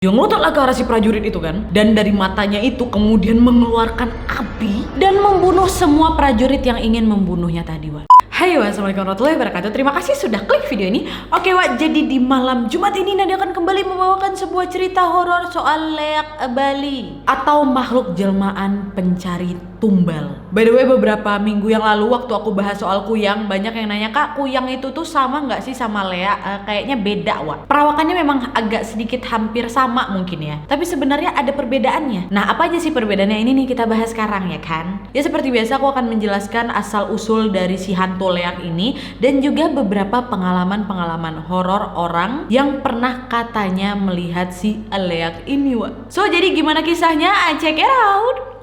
Dia ngotot ke arah si prajurit itu kan, dan dari matanya itu kemudian mengeluarkan api dan membunuh semua prajurit yang ingin membunuhnya tadi, Wak. Hai, wassalamualaikum warahmatullahi wabarakatuh. Terima kasih sudah klik video ini. Oke, Wak, jadi di malam Jumat ini Nadia akan kembali membawakan sebuah cerita horor soal leak Bali atau makhluk jelmaan pencari tumbal. By the way, beberapa minggu yang lalu waktu aku bahas soal kuyang, banyak yang nanya, "Kak, kuyang itu tuh sama nggak sih sama leak?" Kayaknya beda, Wak. Perawakannya memang agak sedikit hampir sama mungkin ya, tapi sebenarnya ada perbedaannya. Nah, apa aja sih perbedaannya ini nih kita bahas sekarang ya kan? Ya seperti biasa aku akan menjelaskan asal usul dari si hantu leak ini dan juga beberapa pengalaman-pengalaman horor orang yang pernah katanya melihat si leak ini, Wak. So, jadi gimana kisahnya? Check it out.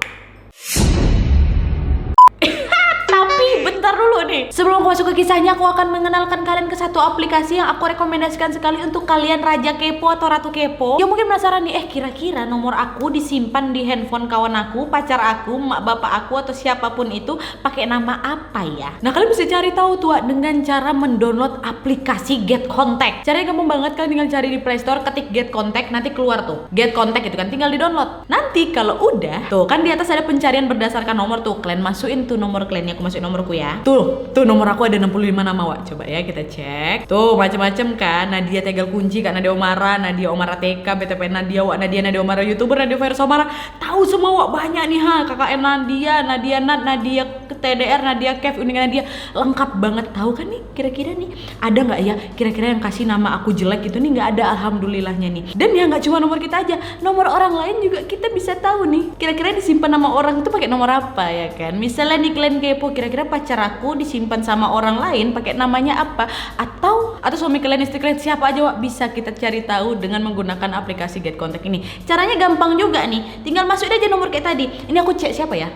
Tapi bentar dulu nih, sebelum aku masuk ke kisahnya, aku akan mengenalkan kalian ke satu aplikasi yang aku rekomendasikan sekali untuk kalian raja kepo atau ratu kepo yang mungkin penasaran nih, kira-kira nomor aku disimpan di handphone kawan aku, pacar aku, mak bapak aku, atau siapapun itu pakai nama apa ya? Nah, kalian bisa cari tahu tuh dengan cara mendownload aplikasi Get Contact. Caranya gampang banget, kalian tinggal cari di Play Store, ketik Get Contact, nanti keluar tuh Get Contact itu kan, tinggal di download. Nanti kalau udah, tuh kan di atas ada pencarian berdasarkan nomor tuh, kalian masukin tuh nomor kliennya, aku masukin nomorku ya. Tuh nomor aku ada 65 nama, Wak. Coba ya kita cek. Tuh macem-macem kan. Nadia Tegal Kunci, Kak Nadia Omara, Nadia Omara TK, BTP Nadia, Wak Nadia Omara YouTuber, Nadia Virus Omara. Tahu semua, Wak, banyak nih ha. KKN Nadia, Nadia Nat, Nadia TDR, Nadia Kev, Uningan Nadia. Lengkap banget. Tahu kan nih kira-kira nih ada nggak ya kira-kira yang kasih nama aku jelek gitu nih? Nggak ada, alhamdulillahnya nih. Dan ya nggak cuma nomor kita aja, nomor orang lain juga kita bisa tahu nih. Kira-kira disimpan nama orang itu pakai nomor apa ya kan? Misalnya nih kalian kepo, kira-kira pacar aku disimpan sama orang lain pakai namanya apa, atau suami kalian, istri kalian, siapa aja, Wak, bisa kita cari tahu dengan menggunakan aplikasi Get Contact ini. Caranya gampang juga nih, tinggal masukin aja nomor kayak tadi. Ini aku cek siapa ya,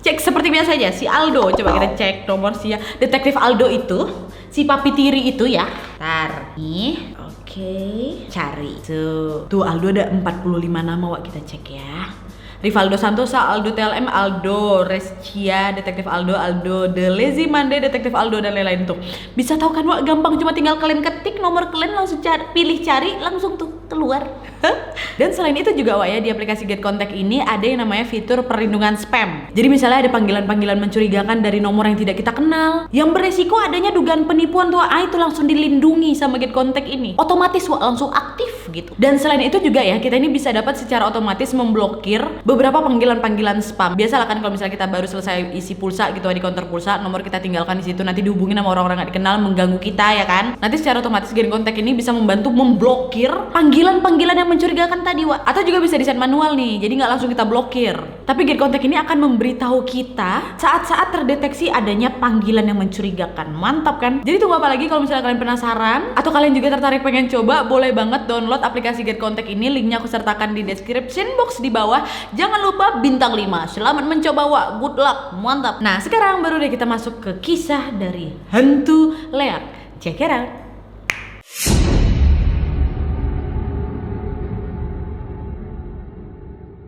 cek seperti biasa aja si Aldo. Coba kita cek nomor si detektif Aldo itu, si papi tiri itu ya. Ntar nih, oke, cari tuh Aldo ada 45 nama, Wak, kita cek ya. Rivaldo Santosa, Aldo TLM, Aldo Rescia, Detektif Aldo, Aldo The Lazy Monday, Detektif Aldo, dan lain-lain tuh. Bisa tahu kan, Wak, gampang, cuma tinggal kalian ketik nomor kalian, langsung pilih cari, langsung tuh keluar. Dan selain itu juga, Wak, ya, di aplikasi Get Contact ini ada yang namanya fitur perlindungan spam. Jadi misalnya ada panggilan-panggilan mencurigakan dari nomor yang tidak kita kenal, yang beresiko adanya dugaan penipuan tuh, itu langsung dilindungi sama Get Contact ini. Otomatis, Wak, langsung aktif gitu. Dan selain itu juga ya, kita ini bisa dapat secara otomatis memblokir beberapa panggilan-panggilan spam. Biasalah kan kalau misalnya kita baru selesai isi pulsa gitu di counter pulsa, nomor kita tinggalkan di situ, nanti dihubungin sama orang-orang gak dikenal mengganggu kita ya kan. Nanti secara otomatis Get Contact ini bisa membantu memblokir panggilan-panggilan yang mencurigakan tadi, Wak. Atau juga bisa di-set manual nih, jadi nggak langsung kita blokir. Tapi Get Contact ini akan memberitahu kita saat-saat terdeteksi adanya panggilan yang mencurigakan. Mantap kan? Jadi tunggu apa lagi? Kalau misalnya kalian penasaran atau kalian juga tertarik pengen coba, boleh banget download aplikasi Get Contact ini. Linknya aku sertakan di description box di bawah. Jangan lupa bintang 5. Selamat mencoba, Wak. Good luck. Mantap. Nah, sekarang baru deh kita masuk ke kisah dari hantu leak. Check it out.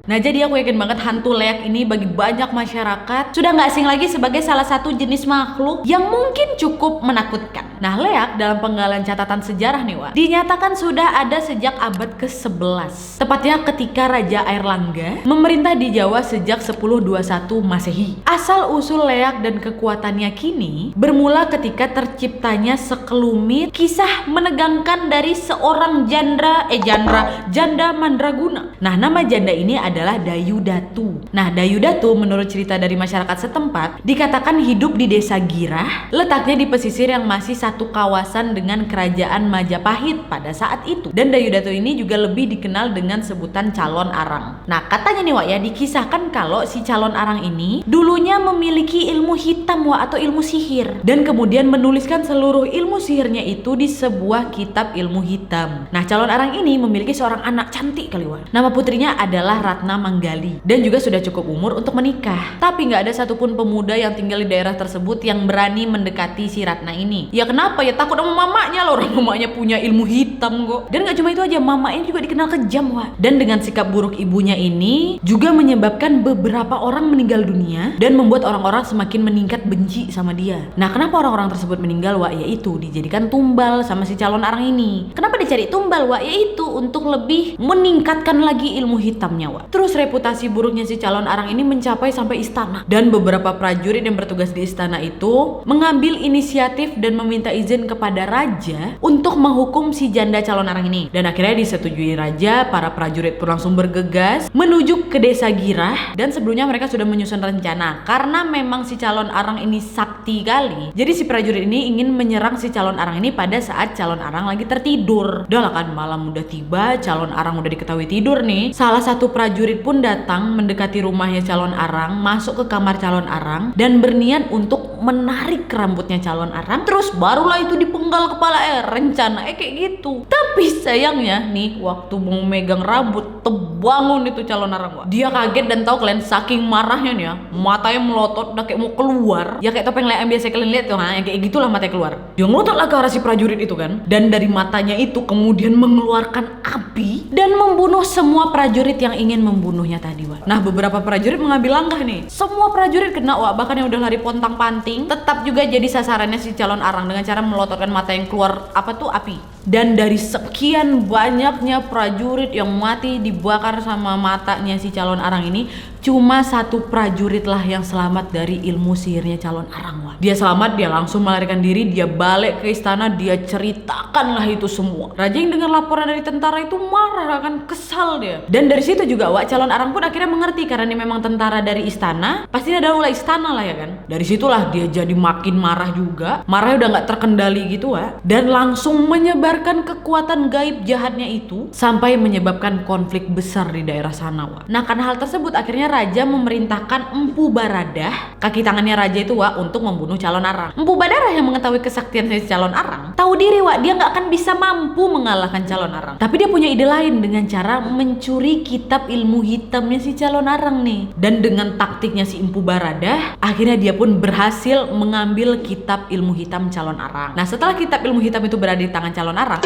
Nah, jadi aku yakin banget hantu leak ini bagi banyak masyarakat sudah nggak asing lagi sebagai salah satu jenis makhluk yang mungkin cukup menakutkan. Nah, leak dalam penggalan catatan sejarah nih, Wak, dinyatakan sudah ada sejak abad ke-11. Tepatnya ketika Raja Airlangga memerintah di Jawa sejak 1021 Masehi. Asal-usul leak dan kekuatannya kini bermula ketika terciptanya sekelumit kisah menegangkan dari seorang janda mandraguna. Nah, nama janda ini adalah Dayu Datu. Nah, Dayu Datu menurut cerita dari masyarakat setempat dikatakan hidup di desa Girah, letaknya di pesisir yang masih satu kawasan dengan kerajaan Majapahit pada saat itu. Dan Dayu Datu ini juga lebih dikenal dengan sebutan calon arang. Nah, katanya nih, Wak, ya, dikisahkan kalau si calon arang ini dulunya memiliki ilmu hitam, Wak, atau ilmu sihir, dan kemudian menuliskan seluruh ilmu sihirnya itu di sebuah kitab ilmu hitam. Nah, calon arang ini memiliki seorang anak cantik kali, Wak. Nama putrinya adalah Ratna Ratna Manggali dan juga sudah cukup umur untuk menikah. Tapi nggak ada satupun pemuda yang tinggal di daerah tersebut yang berani mendekati si Ratna ini. Ya kenapa? Ya takut sama mamanya loh, orang mamanya punya ilmu hitam kok. Dan nggak cuma itu aja, mamanya juga dikenal kejam, Wak. Dan dengan sikap buruk ibunya ini juga menyebabkan beberapa orang meninggal dunia dan membuat orang-orang semakin meningkat benci sama dia. Nah, kenapa orang-orang tersebut meninggal, Wak? Yaitu dijadikan tumbal sama si calon arang ini. Kenapa dicari tumbal, Wak? Yaitu untuk lebih meningkatkan lagi ilmu hitamnya, Wak. Terus reputasi buruknya si calon arang ini mencapai sampai istana. Dan beberapa prajurit yang bertugas di istana itu mengambil inisiatif dan meminta izin kepada raja untuk menghukum si janda calon arang ini. Dan akhirnya disetujui raja, para prajurit pun langsung bergegas menuju ke desa Girah. Dan sebelumnya mereka sudah menyusun rencana karena memang si calon arang ini sakti kali. Jadi si prajurit ini ingin menyerang si calon arang ini pada saat calon arang lagi tertidur. Udah lah kan, malam udah tiba, calon arang udah diketahui tidur nih. Salah satu prajurit pun datang mendekati rumahnya calon arang, masuk ke kamar calon arang dan berniat untuk menarik rambutnya calon arang. Terus barulah itu dipenggal kepala rencana kayak gitu. Tapi sayangnya nih, waktu mau megang rambut terbangun itu calon arang, Wak. Dia kaget dan tahu kalian saking marahnya nih ya, matanya melotot udah kayak mau keluar. Ya kayak topeng yang biasa kalian lihat tuh, yang kayak gitulah matanya keluar. Dia ngelotot lah ke arah si prajurit itu kan. Dan dari matanya itu kemudian mengeluarkan api dan membunuh semua prajurit yang ingin membunuhnya tadi, Wak. Nah, beberapa prajurit mengambil langkah nih. Semua prajurit kena, Wak. Bahkan yang udah lari pontang-panting tetap juga jadi sasarannya si calon arang dengan cara melototkan mata yang keluar api. Dan dari sekian banyaknya prajurit yang mati dibakar sama matanya si calon arang ini, cuma satu prajurit lah yang selamat dari ilmu sihirnya calon arang, Wak. Dia selamat, dia langsung melarikan diri, dia balik ke istana, dia ceritakan lah itu semua. Raja yang dengar laporan dari tentara itu marah kan, kesal dia. Dan dari situ juga, Wak, calon arang pun akhirnya mengerti karena ini memang tentara dari istana, pasti ada daulah istana lah ya kan. Dari situlah dia jadi makin marah juga. Marahnya udah nggak terkendali gitu, Wak. Dan langsung menyebarkan kekuatan gaib jahatnya itu sampai menyebabkan konflik besar di daerah sana, Wak. Nah, karena hal tersebut akhirnya raja memerintahkan Empu Baradah, kaki tangannya raja itu, Wak, untuk membunuh calon arang. Empu Baradah yang mengetahui kesaktian si calon arang tahu diri, Wak, dia nggak akan bisa mampu mengalahkan calon arang. Tapi dia punya ide lain dengan cara mencuri kitab ilmu hitamnya si calon arang nih. Dan dengan taktiknya si Empu Baradah, akhirnya dia pun berhasil mengambil kitab ilmu hitam calon arang. Nah, setelah kitab ilmu hitam itu berada di tangan calon arang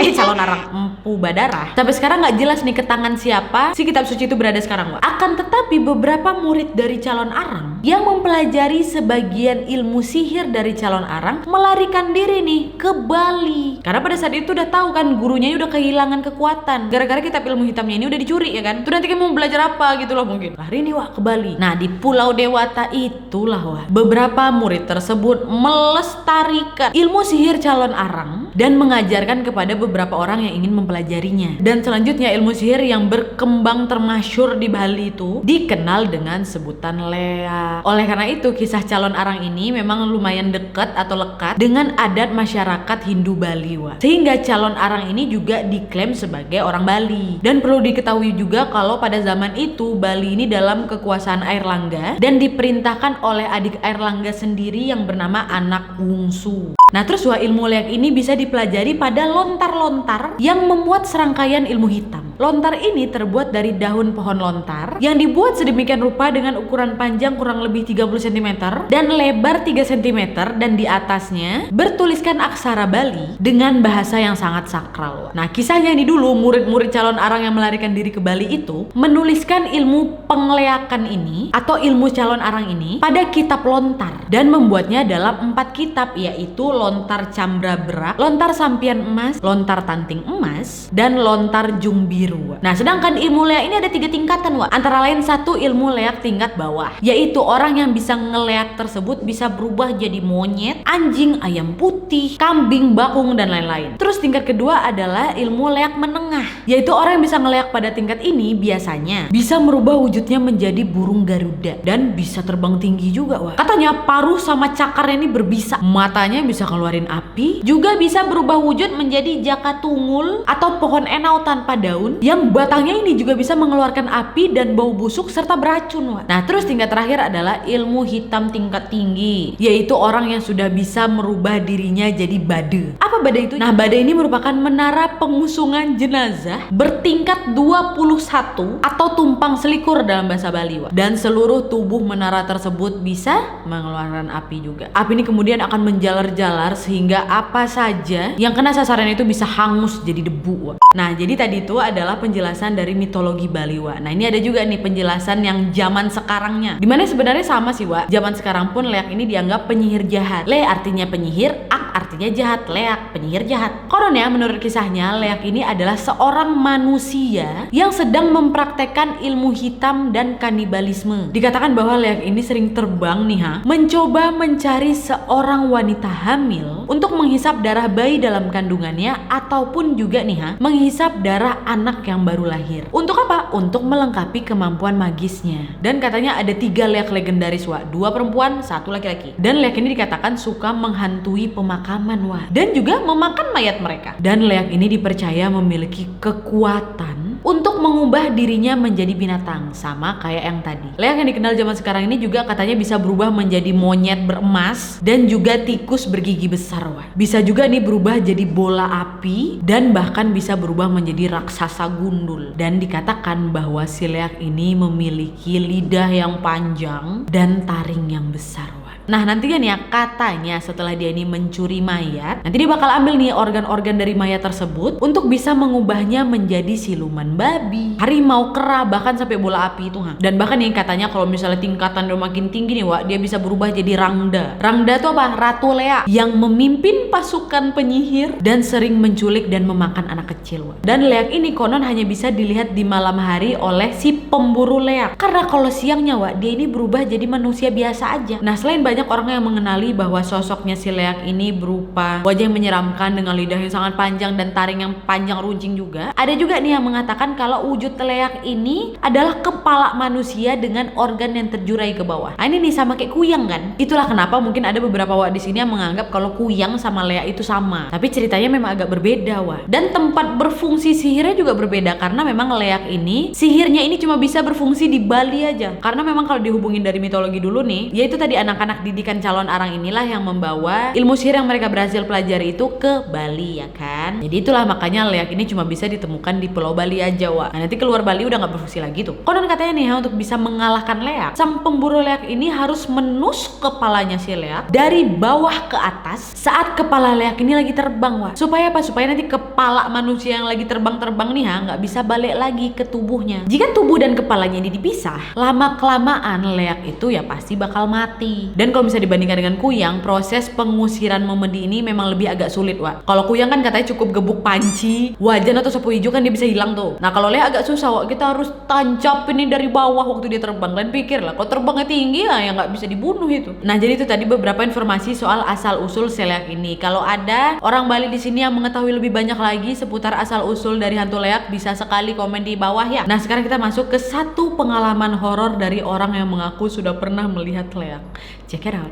Empu Baradah, sampai sekarang nggak jelas nih ke tangan siapa si kitab suci itu berada sekarang, Wak. Akan tetapi beberapa murid dari calon arang yang mempelajari sebagian ilmu sihir dari calon arang melarikan diri nih ke Bali. Karena pada saat itu udah tahu kan gurunya udah kehilangan kekuatan gara-gara kitab ilmu hitamnya ini udah dicuri ya kan. Tuh nanti kamu mau belajar apa gitu loh mungkin. Lari nih, Wak, ke Bali. Nah, di Pulau Dewata itulah, Wak, beberapa murid tersebut melestarikan ilmu sihir calon arang dan mengajarkan kepada beberapa orang yang ingin mempelajarinya. Dan selanjutnya ilmu sihir yang berkembang termasyhur di Bali itu dikenal dengan sebutan Lea. Oleh karena itu kisah calon arang ini memang lumayan dekat atau lekat dengan adat masyarakat Hindu Bali, Wak. Sehingga calon arang ini juga diklaim sebagai orang Bali. Dan perlu diketahui juga kalau pada zaman itu Bali ini dalam kekuasaan Airlangga dan diperintahkan oleh adik Airlangga sendiri yang bernama Anak Wungsu. Nah, terus, Wak, ilmu leak ini bisa dipelajari pada lontar-lontar yang memuat serangkaian ilmu hitam. Lontar ini terbuat dari daun pohon lontar yang dibuat sedemikian rupa dengan ukuran panjang kurang lebih 30 cm dan lebar 3 cm dan di atasnya bertuliskan aksara Bali dengan bahasa yang sangat sakral. Nah, kisahnya ini dulu murid-murid calon arang yang melarikan diri ke Bali itu menuliskan ilmu pengleakan ini atau ilmu calon arang ini pada kitab lontar dan membuatnya dalam 4 kitab, yaitu lontar Cambra Berak, lontar Sampian Emas, lontar Tanting Emas, dan lontar Jung Biru. Nah, sedangkan ilmu leak ini ada 3 tingkatan, Wak. Antara lain satu ilmu leak tingkat bawah, yaitu orang yang bisa ngeleak tersebut bisa berubah jadi monyet, anjing, ayam putih, kambing, bakung, dan lain-lain. Terus tingkat kedua adalah ilmu leak menengah, yaitu orang yang bisa ngeleak pada tingkat ini biasanya bisa merubah wujudnya menjadi burung Garuda dan bisa terbang tinggi juga, Wak. Katanya paruh sama cakarnya ini berbisa, matanya bisa keluarin api, juga bisa berubah wujud menjadi jaka tungul atau pohon enau tanpa daun, yang batangnya ini juga bisa mengeluarkan api dan bau busuk serta beracun, Wak. Nah, terus tingkat terakhir adalah ilmu hitam tingkat tinggi, yaitu orang yang sudah bisa merubah dirinya jadi bade. Apa bade itu? Nah, bade ini merupakan menara pengusungan jenazah bertingkat 21 atau tumpang selikur dalam bahasa Bali, Wak. Dan seluruh tubuh menara tersebut bisa mengeluarkan api juga. Api ini kemudian akan menjalar-jalar sehingga apa saja yang kena sasaran itu bisa hangus jadi debu, Wak. Nah, jadi tadi itu adalah penjelasan dari mitologi Bali, Wak. Nah, ini ada juga nih penjelasan yang zaman sekarangnya, dimana sebenarnya sama sih, Wak. Zaman sekarang pun Leak ini dianggap penyihir jahat. Le artinya penyihir, ak artinya jahat, Leak penyihir jahat. Konon ya, menurut kisahnya Leak ini adalah seorang manusia yang sedang mempraktekkan ilmu hitam dan kanibalisme. Dikatakan bahwa Leak ini sering terbang nih mencoba mencari seorang wanita hamil untuk menghisap darah bayi dalam kandungannya ataupun juga nih menghisap darah anak yang baru lahir. Untuk apa? Untuk melengkapi kemampuan magisnya. Dan katanya ada 3 Leak legendaris, Wak. 2 perempuan, 1 laki-laki. Dan Leak ini dikatakan suka menghantui pemakaman, Wak. Dan juga memakan mayat mereka. Dan Leak ini dipercaya memiliki kekuatan untuk mengubah dirinya menjadi binatang, sama kayak yang tadi. Leak yang dikenal zaman sekarang ini juga katanya bisa berubah menjadi monyet beremas dan juga tikus bergigi besar, Wak. Bisa juga nih berubah jadi bola api dan bahkan bisa berubah menjadi raksasa gundul. Dan dikatakan bahwa si Leak ini memiliki lidah yang panjang dan taring yang besar, Wak. Nah, nantinya nih ya, katanya setelah dia ini mencuri mayat, nanti dia bakal ambil nih organ-organ dari mayat tersebut untuk bisa mengubahnya menjadi siluman babi, harimau, kera, bahkan sampai bola api itu. Dan bahkan nih katanya kalau misalnya tingkatan udah makin tinggi nih, Wak, dia bisa berubah jadi Rangda. Rangda itu apa? Ratu Leak yang memimpin pasukan penyihir dan sering menculik dan memakan anak kecil, Wak. Dan Leak ini konon hanya bisa dilihat di malam hari oleh si pemburu Leak. Karena kalau siangnya, Wak, dia ini berubah jadi manusia biasa aja. Nah, selain banyak orang yang mengenali bahwa sosoknya si Leak ini berupa wajah yang menyeramkan dengan lidah yang sangat panjang dan taring yang panjang runcing juga. Ada juga nih yang mengatakan kalau wujud Leak ini adalah kepala manusia dengan organ yang terjurai ke bawah. Nah, ini nih sama kayak kuyang kan? Itulah kenapa mungkin ada beberapa Wak di sini yang menganggap kalau kuyang sama Leak itu sama. Tapi ceritanya memang agak berbeda, Wak. Dan tempat berfungsi sihirnya juga berbeda karena memang Leak ini sihirnya ini cuma bisa berfungsi di Bali aja. Karena memang kalau dihubungin dari mitologi dulu nih, yaitu tadi anak-anak didikan calon arang inilah yang membawa ilmu sihir yang mereka berhasil pelajari itu ke Bali, ya kan? Jadi itulah makanya Leak ini cuma bisa ditemukan di Pulau Bali aja, Wak. Nah, nanti keluar Bali udah nggak berfungsi lagi tuh. Konon katanya nih untuk bisa mengalahkan Leak, sang pemburu Leak ini harus menusuk kepalanya si Leak dari bawah ke atas saat kepala Leak ini lagi terbang, Wak. Supaya apa? Supaya nanti kepala manusia yang lagi terbang-terbang nih nggak bisa balik lagi ke tubuhnya. Jika tubuh dan kepalanya ini dipisah, lama-kelamaan Leak itu ya pasti bakal mati. Dan kalau bisa dibandingkan dengan kuyang, proses pengusiran memedi ini memang lebih agak sulit, Wak. Kalau kuyang kan katanya cukup gebuk panci, wajan atau sapu hijau kan dia bisa hilang tuh. Nah, kalau Leak agak susah, Wak. Kita harus tancap ini dari bawah waktu dia terbang. Dan pikir lah, kalau terbangnya tinggi ya nggak bisa dibunuh itu. Nah, jadi itu tadi beberapa informasi soal asal usul si Leak ini. Kalau ada orang Bali di sini yang mengetahui lebih banyak lagi seputar asal usul dari hantu Leak, bisa sekali komen di bawah ya. Nah, sekarang kita masuk ke satu pengalaman horor dari orang yang mengaku sudah pernah melihat Leak. Check it out.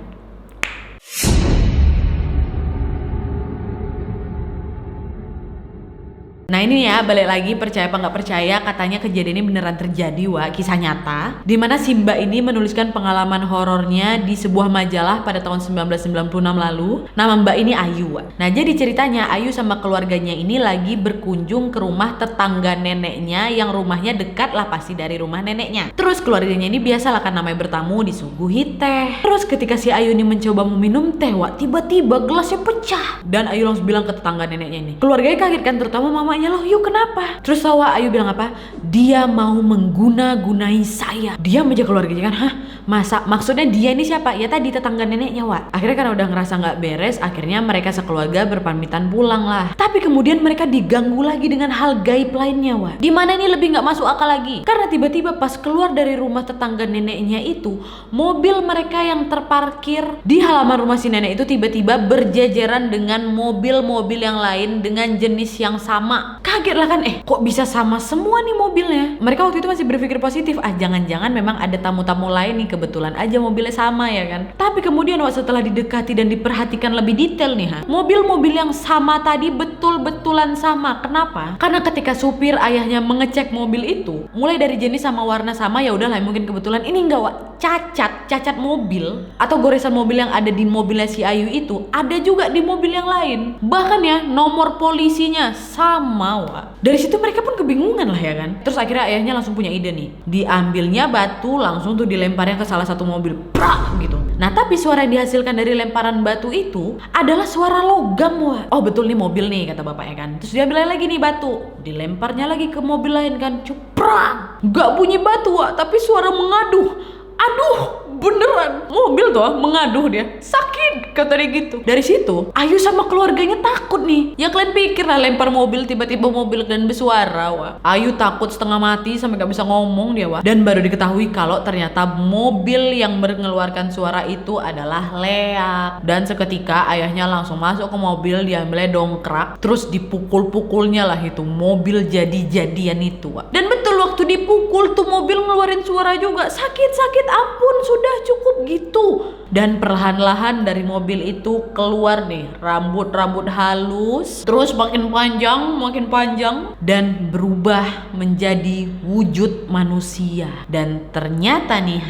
Nah, ini ya, balik lagi, percaya apa nggak percaya, katanya kejadian ini beneran terjadi, Wak, kisah nyata, dimana si Mbak ini menuliskan pengalaman horornya di sebuah majalah pada tahun 1996 lalu. Nama Mbak ini Ayu, Wak. Nah, jadi ceritanya Ayu sama keluarganya ini lagi berkunjung ke rumah tetangga neneknya yang rumahnya dekat lah pasti dari rumah neneknya. Terus keluarganya ini biasalah kan namanya bertamu disuguhi teh. Terus ketika si Ayu ini mencoba meminum teh, Wak, tiba-tiba gelasnya pecah. Dan Ayu langsung bilang ke tetangga neneknya ini. Keluarganya kaget kan, terutama mama. Loh, yuk kenapa? Terus tahu Ayu bilang apa? Dia mau mengguna-gunai saya. Diam aja keluarganya kan. Hah? Masa? Maksudnya dia ini siapa? Ya tadi tetangga neneknya, Wak. Akhirnya karena udah ngerasa nggak beres, akhirnya mereka sekeluarga berpamitan pulang lah. Tapi kemudian mereka diganggu lagi dengan hal gaib lainnya, Wak. Dimana ini lebih nggak masuk akal lagi. Karena tiba-tiba pas keluar dari rumah tetangga neneknya itu, mobil mereka yang terparkir di halaman rumah si nenek itu tiba-tiba berjejeran dengan mobil-mobil yang lain dengan jenis yang sama. Kaget lah kan, kok bisa sama semua nih mobilnya. Mereka waktu itu masih berpikir positif, jangan-jangan memang ada tamu-tamu lain nih, kebetulan aja mobilnya sama ya kan. Tapi kemudian setelah didekati dan diperhatikan lebih detail nih, mobil-mobil yang sama tadi betul-betulan sama. Kenapa? Karena ketika supir ayahnya mengecek mobil itu, mulai dari jenis sama warna sama, ya udahlah mungkin kebetulan ini enggak, Wak, cacat mobil atau goresan mobil yang ada di mobilnya si Ayu itu ada juga di mobil yang lain. Bahkan ya nomor polisinya sama, Wak. Dari situ mereka pun kebingungan lah ya kan. Terus akhirnya ayahnya langsung punya ide nih. Diambilnya batu langsung tuh dilemparnya ke salah satu mobil. Prak gitu. Nah tapi suara yang dihasilkan dari lemparan batu itu adalah suara logam, Wak. Oh betul nih mobil nih kata bapaknya kan. Terus dia bilang lagi nih batu. Dilemparnya lagi ke mobil lain kan. Cuprak. Gak bunyi batu, Wak, tapi suara mengaduh. Aduh, beneran mobil tuh mengaduh dia. Sakit kata dia gitu. Dari situ Ayu sama keluarganya takut nih. Ya kalian pikir lah lempar mobil tiba-tiba mobil dan bersuara, Wak. Ayu takut setengah mati sampai gak bisa ngomong dia, Wak. Dan baru diketahui kalau ternyata mobil yang mengeluarkan suara itu adalah Leak. Dan seketika ayahnya langsung masuk ke mobil, diambilnya dongkrak, terus dipukul-pukulnya lah itu mobil jadi-jadian itu, Wak. Dan betul waktu dipukul tuh mobil ngeluarin suara juga. Sakit, ampun, sudah cukup gitu. Dan perlahan-lahan dari mobil itu keluar nih rambut-rambut halus, terus makin panjang dan berubah menjadi wujud manusia. Dan ternyata nih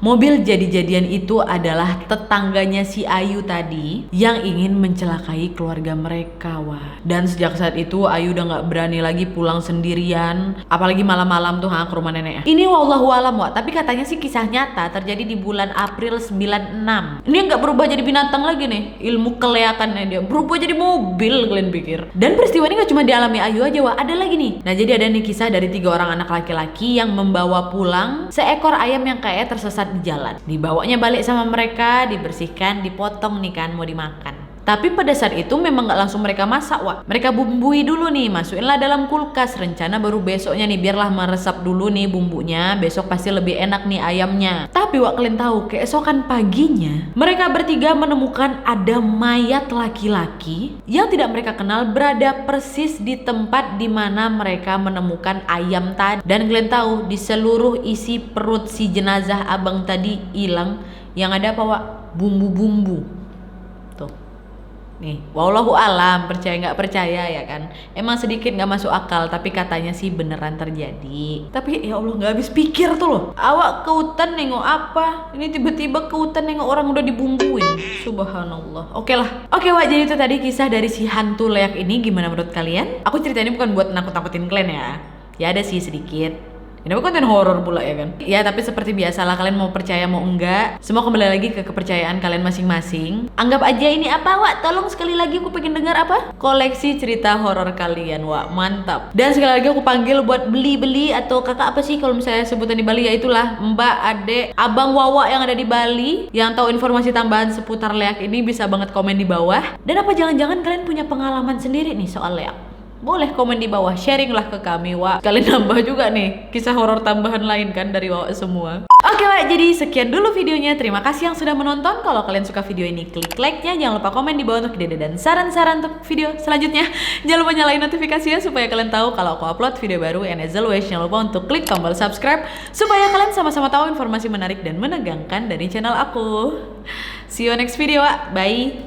mobil jadi-jadian itu adalah tetangganya si Ayu tadi yang ingin mencelakai keluarga mereka, Wah. Dan sejak saat itu Ayu udah gak berani lagi pulang sendirian, apalagi malam-malam tuh ke rumah nenek. Ini wallahu alam, Wak, tapi katanya sih kisah nyata terjadi di bulan April 96. Ini nggak berubah jadi binatang lagi nih, ilmu keleakannya dia berubah jadi mobil, kalian pikir. Dan peristiwa ini nggak cuma dialami Ayu aja, Wak, ada lagi nih. Nah jadi ada nih kisah dari 3 orang anak laki-laki yang membawa pulang seekor ayam yang kayak tersesat di jalan. Dibawanya balik sama mereka, dibersihkan, dipotong nih kan, mau dimakan. Tapi pada saat itu memang gak langsung mereka masak, Wak. Mereka bumbui dulu nih, masukinlah dalam kulkas. Rencana baru besoknya nih, biarlah meresap dulu nih bumbunya, besok pasti lebih enak nih ayamnya. Tapi Wak, kalian tahu, keesokan paginya mereka bertiga menemukan ada mayat laki-laki yang tidak mereka kenal berada persis di tempat dimana mereka menemukan ayam tadi. Dan kalian tahu, di seluruh isi perut si jenazah abang tadi hilang. Yang ada apa, Wak? Bumbu-bumbu. Nih, wallahu alam, percaya nggak percaya ya kan. Emang sedikit nggak masuk akal, tapi katanya sih beneran terjadi. Tapi ya Allah, nggak habis pikir tuh loh. Awak ke hutan nengok apa? Ini tiba-tiba ke hutan nengok orang udah dibumbuin. Subhanallah. Oke lah. Oke, Wak, jadi itu tadi kisah dari si hantu leak ini. Gimana menurut kalian? Aku cerita ini bukan buat nakut-nakutin kalian ya. Ya ada sih sedikit. Ini konten horor pula ya kan. Ya tapi seperti biasalah, kalian mau percaya mau enggak, semua kembali lagi ke kepercayaan kalian masing-masing. Anggap aja ini apa, Wak? Tolong sekali lagi aku pengen dengar apa? Koleksi cerita horor kalian, Wak. Mantap. Dan sekali lagi aku panggil buat beli-beli atau kakak apa sih kalau misalnya sebutan di Bali, ya itulah Mbak, Adek, Abang, Wawa yang ada di Bali yang tahu informasi tambahan seputar leak ini bisa banget komen di bawah. Dan apa jangan-jangan kalian punya pengalaman sendiri nih soal leak? Boleh komen di bawah, sharing lah ke kami, Wak. Kalian nambah juga nih kisah horor tambahan lain kan dari Wak semua. Oke, Wak, jadi sekian dulu videonya. Terima kasih yang sudah menonton. Kalau kalian suka video ini, klik like-nya. Jangan lupa komen di bawah untuk ide dan saran-saran untuk video selanjutnya. Jangan lupa nyalain notifikasinya supaya kalian tahu kalau aku upload video baru. And as always, jangan lupa untuk klik tombol subscribe supaya kalian sama-sama tahu informasi menarik dan menegangkan dari channel aku. See you next video, Wak. Bye.